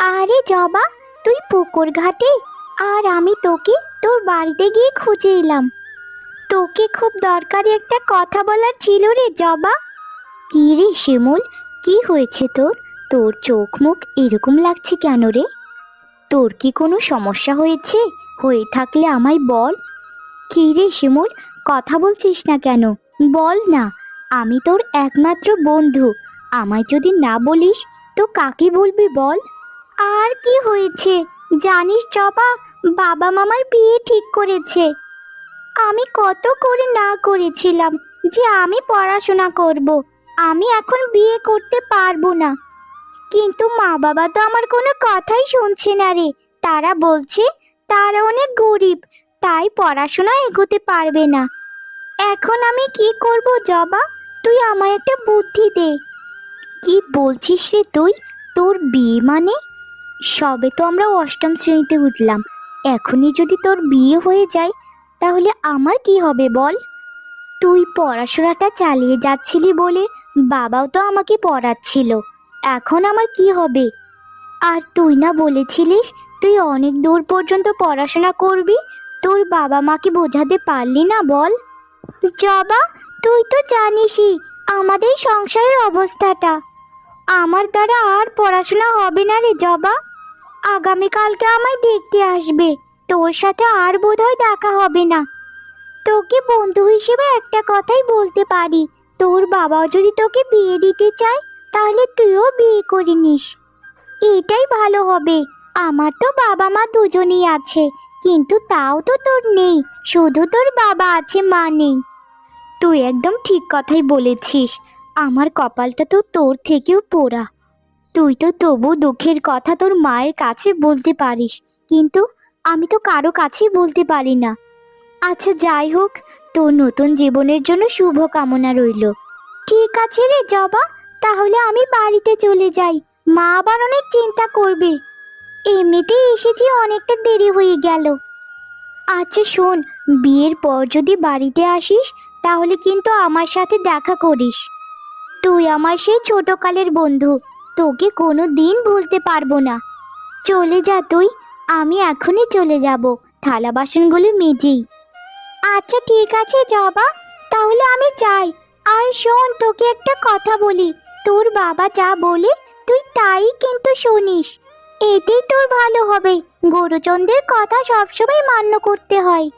আরে জবা, তুই পুকুর ঘাটে, আর আমি তোকে তোর বাড়িতে গিয়ে খুঁজে এলাম। তোকে খুব দরকারি একটা কথা বলার ছিল রে জবা। কি রে শিমুল, কি হয়েছে তোর? তোর চোখ মুখ এরকম লাগছে কেন রে? তোর কি কোনো সমস্যা হয়েছে? হয়ে থাকলে আমায় বল। কি রে শিমুল, কথা বলছিস না কেন? বল না, আমি তোর একমাত্র বন্ধু। আমায় যদি না বলিস তো কাকে বলবি বল। আর কি হয়েছে জানিস জবা, বাবা মামার বিয়ে ঠিক করেছে। আমি কত করে না করেছিলাম যে আমি পড়াশোনা করব, আমি এখন বিয়ে করতে পারবো না। কিন্তু মা বাবা তো আমার কোনো কথাই শুনছে না রে। তারা বলছে তারা অনেক গরিব, তাই পড়াশোনা এগোতে পারবে না। এখন আমি কি করব জবা, তুই আমায় একটা বুদ্ধি দে। কি বলছিস রে তুই? তোর বিয়ে মানে? সবে তো আমরা অষ্টম শ্রেণীতে উঠলাম, এখনই যদি তোর বিয়ে হয়ে যায় তাহলে আমার কি হবে বল? তুই পড়াশোনাটা চালিয়ে যাচ্ছিলি বলে বাবাও তো আমাকে পড়াচ্ছিল, এখন আমার কি হবে? আর তুই না বলেছিলিস তুই অনেক দূর পর্যন্ত পড়াশোনা করবি, তোর বাবা মাকে বোঝাতে পারলি না বল? জবা, তুই তো জানিসই আমাদের সংসারের অবস্থাটা। আমার দ্বারা আর পড়াশোনা হবে না রে জবা। আগামীকালকে আমায় দেখতে আসবে, তোর সাথে আর বোধহয় দেখা হবে না। তোকে বন্ধু হিসেবে একটা কথাই বলতে পারি, তোর বাবাও যদি তোকে বিয়ে দিতে চায় তাহলে তুইও বিয়ে করে নিস, এটাই ভালো হবে। আমার তো বাবা মা দুজনেই আছে, কিন্তু তাও তো তোর নেই, শুধু তোর বাবা আছে, মা নেই। তুই একদম ঠিক কথাই বলেছিস, আমার কপালটা তো তোর থেকেও পোড়া। তুই তো তবু দুঃখের কথা তোর মায়ের কাছে বলতে পারিস, কিন্তু আমি তো কারো কাছেই বলতে পারি না। আচ্ছা যাই হোক, তোর নতুন জীবনের জন্য শুভ কামনা রইল। ঠিক আছে রে জবা, তাহলে আমি বাড়িতে চলে যাই, মা আবার অনেক চিন্তা করবে। এমনিতেই এসেছি, অনেকটা দেরি হয়ে গেল। আচ্ছা শোন, বিয়ের পর যদি বাড়িতে আসিস তাহলে কিন্তু আমার সাথে দেখা করিস। তুই আমার সেই ছোটকালের বন্ধু, তোকে কোনো দিন ভুলতে পারবো না। চলে যা তুই, আমি এখনই চলে যাব, থালা বাসনগুলো মেজেই। আচ্ছা ঠিক আছে জবা, তাহলে আমি যাই। আর শোন, তোকে একটা কথা বলি, তোর বাবা যা বলে তুই তাই কিন্তু শুনিস, এতেই তোর ভালো হবে। গুরুজনদের কথা সবসময় মান্য করতে হয়।